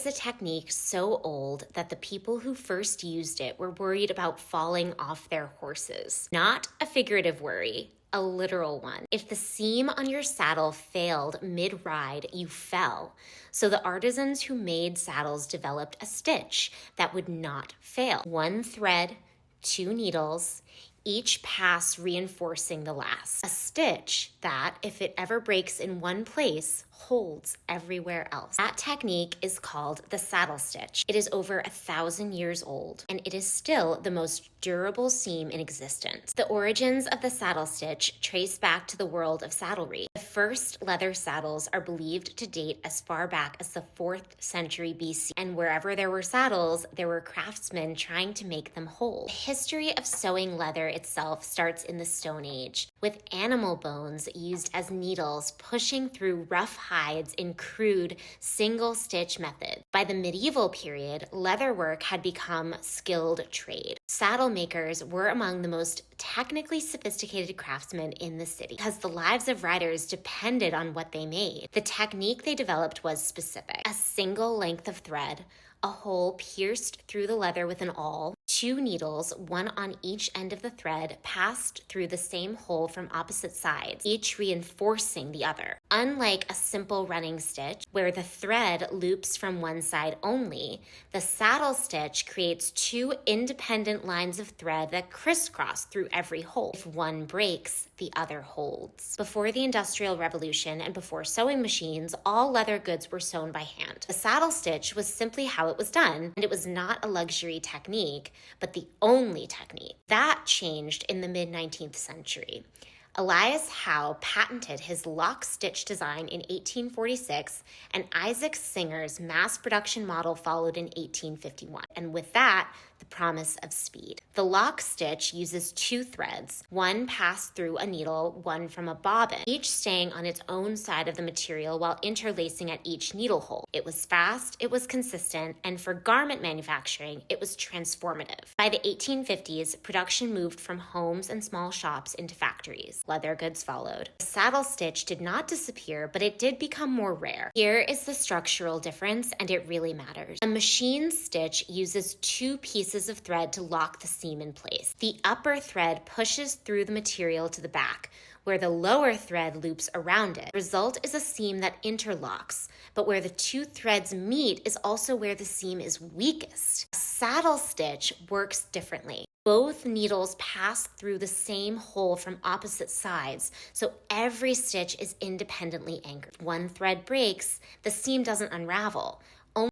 is a technique so old that the people who first used it were worried about falling off their horses. Not a figurative worry, a literal one. If the seam on your saddle failed mid-ride, you fell. So the artisans who made saddles developed a stitch that would not fail. One thread, two needles, each pass reinforcing the last. A stitch that, if it ever breaks in one place, holds everywhere else. That technique is called the saddle stitch. It is over 1,000 years old, and it is still the most durable seam in existence. The origins of the saddle stitch trace back to the world of saddlery. The first leather saddles are believed to date as far back as the 4th century BC, and wherever there were saddles, there were craftsmen trying to make them whole. The history of sewing leather itself starts in the Stone Age, with animal bones used as needles pushing through rough hides in crude single-stitch methods. By the medieval period, leatherwork had become skilled trade. Saddle makers were among the most technically sophisticated craftsmen in the city because the lives of riders depended on what they made. The technique they developed was specific. A single length of thread, a hole pierced through the leather with an awl, two needles, one on each end of the thread, passed through the same hole from opposite sides, each reinforcing the other. Unlike a simple running stitch, where the thread loops from one side only, the saddle stitch creates two independent lines of thread that crisscross through every hole. If one breaks, the other holds. Before the Industrial Revolution and before sewing machines, all leather goods were sewn by hand. The saddle stitch was simply how it was done, and it was not a luxury technique, but the only technique. That changed in the mid-19th century. Elias Howe patented his lock stitch design in 1846, and Isaac Singer's mass production model followed in 1851. And with that, the promise of speed. The lock stitch uses two threads, one passed through a needle, one from a bobbin, each staying on its own side of the material while interlacing at each needle hole. It was fast, it was consistent, and for garment manufacturing, it was transformative. By the 1850s, production moved from homes and small shops into factories. Leather goods followed. The saddle stitch did not disappear, but it did become more rare. Here is the structural difference, and it really matters. A machine stitch uses two pieces of thread to lock the seam in place. The upper thread pushes through the material to the back, where the lower thread loops around it. The result is a seam that interlocks, but where the two threads meet is also where the seam is weakest. A saddle stitch works differently. Both needles pass through the same hole from opposite sides, so every stitch is independently anchored. If one thread breaks, the seam doesn't unravel.